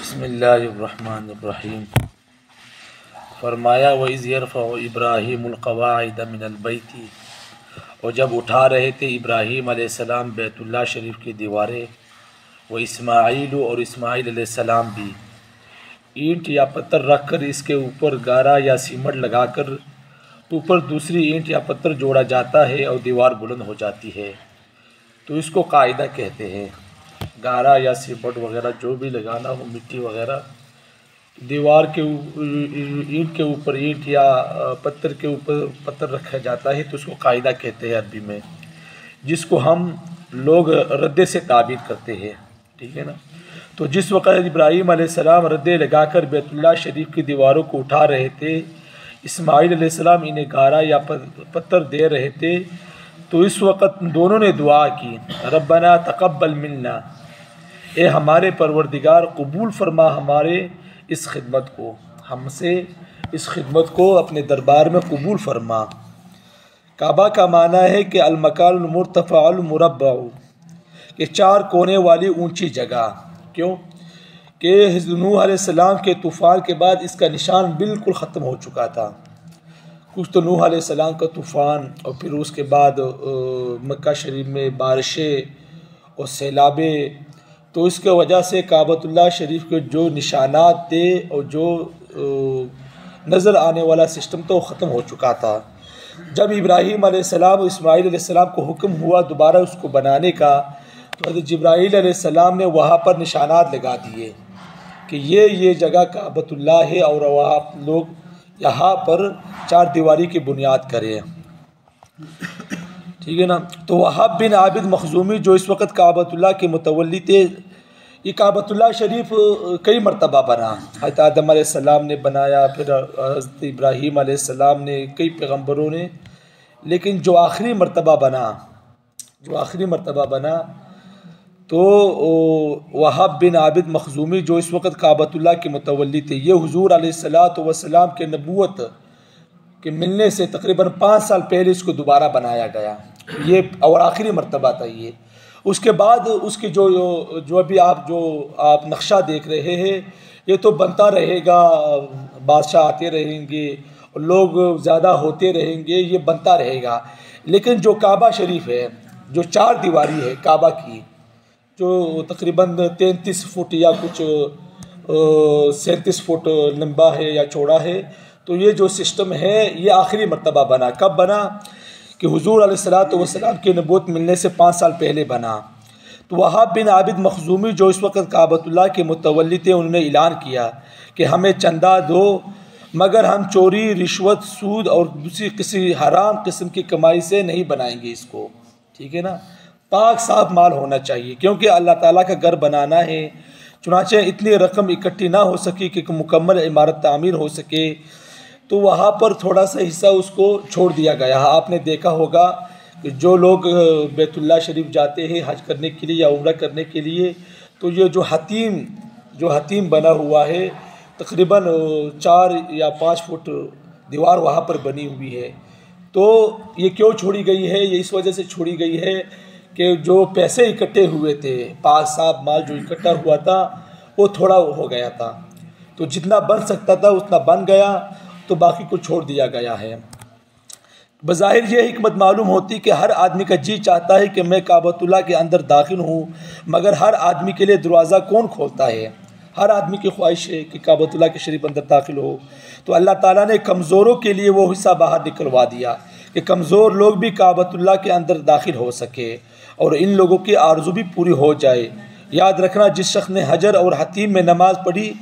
بسم اللہ الرحمن الرحیم۔ فرمایا وَإِذْ يَرْفَعُ إِبْرَاهِيمُ الْقَوَاعِدَ مِنَ الْبَيْتِ، اور جب اٹھا رہے تھے ابراہیم علیہ السلام بیت اللہ شریف کی دیواریں، وہ اسماعیل اور اسماعیل علیہ السلام بھی، اینٹ یا پتھر رکھ کر اس کے اوپر گارا یا سیمنٹ لگا کر اوپر دوسری اینٹ یا پتھر جوڑا جاتا ہے اور دیوار بلند ہو جاتی ہے، تو اس کو قاعدہ کہتے ہیں۔ گارا یا سیمنٹ وغیرہ جو بھی لگانا ہو، مٹی وغیرہ، دیوار کے اینٹ کے اوپر اینٹ یا پتھر کے اوپر پتھر رکھا جاتا ہے تو اس کو قاعدہ کہتے ہیں عربی میں، جس کو ہم لوگ ردے سے تعبیر کرتے ہیں، ٹھیک ہے نا۔ تو جس وقت ابراہیم علیہ السلام ردے لگا کر بیت اللہ شریف کی دیواروں کو اٹھا رہے تھے، اسماعیل علیہ السلام انہیں گارا یا پتھر دے رہے تھے، تو اس وقت دونوں نے دعا کی، ربنا تقبل منا، اے ہمارے پروردگار قبول فرما ہمارے اس خدمت کو، ہم سے اس خدمت کو اپنے دربار میں قبول فرما۔ کعبہ کا معنی ہے کہ المکان المرتفع المربع، کہ چار کونے والی اونچی جگہ۔ کیوں کہ نوح علیہ السلام کے طوفان کے بعد اس کا نشان بالکل ختم ہو چکا تھا۔ کچھ تو نوح علیہ السلام کا طوفان اور پھر اس کے بعد مکہ شریف میں بارشیں اور سیلابیں، تو اس کے وجہ سے کعبۃ اللہ شریف کے جو نشانات تھے اور جو نظر آنے والا سسٹم تھا وہ ختم ہو چکا تھا۔ جب ابراہیم علیہ السلام اور اسماعیل علیہ السلام کو حکم ہوا دوبارہ اس کو بنانے کا، تو حضرت جبرائیل علیہ السلام نے وہاں پر نشانات لگا دیے کہ یہ جگہ کعبۃ اللہ ہے اور وہاں لوگ یہاں پر چار دیواری کی بنیاد کریں، ٹھیک ہے نا۔ تو وہاب بن عابد مخزومی جو اس وقت کعبۃ اللہ کے متولی تھے، یہ کعبۃ اللہ شریف کئی مرتبہ بنا، حضرت آدم علیہ السلام نے بنایا، پھر حضرت ابراہیم علیہ السلام نے، کئی پیغمبروں نے، لیکن جو آخری مرتبہ بنا تو وہاب بن عابد مخزومی جو اس وقت کعبۃ اللہ کے متولی تھے، یہ حضور علیہ السلام کے نبوت کے ملنے سے تقریباً 5 سال پہلے اس کو دوبارہ بنایا گیا، یہ اور آخری مرتبہ تھا یہ۔ اس کے بعد اس کی جو ابھی آپ نقشہ دیکھ رہے ہیں، یہ تو بنتا رہے گا، بادشاہ آتے رہیں گے، لوگ زیادہ ہوتے رہیں گے، یہ بنتا رہے گا، لیکن جو کعبہ شریف ہے، جو چار دیواری ہے کعبہ کی، جو تقریباً 33 فٹ یا کچھ 37 فٹ لمبا ہے یا چوڑا ہے، تو یہ جو سسٹم ہے یہ آخری مرتبہ بنا۔ کب بنا؟ کہ حضور علیہ السلام کے نبوت ملنے سے 5 سال پہلے بنا۔ تو وہاب بن عابد مخزومی جو اس وقت کعبۃ اللہ کے متولی تھے، انہوں نے اعلان کیا کہ ہمیں چندہ دو، مگر ہم چوری، رشوت، سود اور دوسری کسی حرام قسم کی کمائی سے نہیں بنائیں گے اس کو، ٹھیک ہے نا۔ پاک صاف مال ہونا چاہیے، کیونکہ اللہ تعالیٰ کا گھر بنانا ہے، چنانچہ اتنی رقم اکٹھی نہ ہو سکی کہ مکمل عمارت تعمیر ہو سکے، تو وہاں پر تھوڑا سا حصہ اس کو چھوڑ دیا گیا۔ آپ نے دیکھا ہوگا کہ جو لوگ بیت اللہ شریف جاتے ہیں حج کرنے کے لیے یا عمرہ کرنے کے لیے، تو یہ جو حتیم بنا ہوا ہے، تقریباً 4 یا 5 فٹ دیوار وہاں پر بنی ہوئی ہے۔ تو یہ کیوں چھوڑی گئی ہے؟ یہ اس وجہ سے چھوڑی گئی ہے کہ جو پیسے اکٹھے ہوئے تھے، پاک صاف مال جو اکٹھا ہوا تھا وہ تھوڑا ہو گیا تھا، تو جتنا بن سکتا تھا اتنا بن گیا، تو باقی کو چھوڑ دیا گیا ہے۔ بظاہر یہ حکمت معلوم ہوتی کہ ہر آدمی کا جی چاہتا ہے کہ میں کعبۃ اللہ کے اندر داخل ہوں، مگر ہر آدمی کے لیے دروازہ کون کھولتا ہے؟ ہر آدمی کی خواہش ہے کہ کعبۃ اللہ کے شریف اندر داخل ہو، تو اللہ تعالیٰ نے کمزوروں کے لیے وہ حصہ باہر نکلوا دیا کہ کمزور لوگ بھی کعبۃ اللہ کے اندر داخل ہو سکے اور ان لوگوں کی آرزو بھی پوری ہو جائے۔ یاد رکھنا، جس شخص نے حجر اور حتیم میں نماز پڑھی،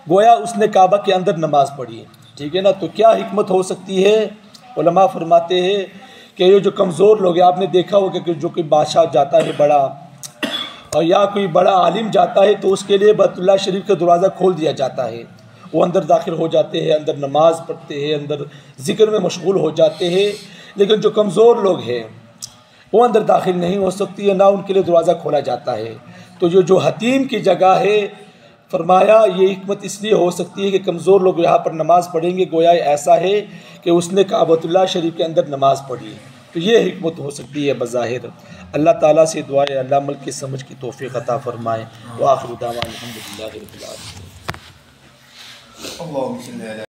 گویا اس نے کعبہ کے اندر نماز پڑھی، ٹھیک ہے نا۔ تو کیا حکمت ہو سکتی ہے؟ علماء فرماتے ہیں کہ یہ جو کمزور لوگ ہیں، آپ نے دیکھا ہوگا کہ جو کوئی بادشاہ جاتا ہے بڑا، اور یا کوئی بڑا عالم جاتا ہے، تو اس کے لیے بیت اللہ شریف کا دروازہ کھول دیا جاتا ہے، وہ اندر داخل ہو جاتے ہیں، اندر نماز پڑھتے ہیں، اندر ذکر میں مشغول ہو جاتے ہیں، لیکن جو کمزور لوگ ہیں وہ اندر داخل نہیں ہو سکتی ہے، نہ ان کے لیے دروازہ کھولا جاتا ہے۔ تو جو حتیم کی جگہ ہے، فرمایا یہ حکمت اس لیے ہو سکتی ہے کہ کمزور لوگ یہاں پر نماز پڑھیں گے، گویا ایسا ہے کہ اس نے کعبۃ اللہ شریف کے اندر نماز پڑھی، تو یہ حکمت ہو سکتی ہے بظاہر۔ اللہ تعالیٰ سے دعا ہے اللہ عمل کی سمجھ کی توفیق عطا فرمائے۔ وآخر دعوانا الحمدللہ رب العالمین۔ اللهم صل على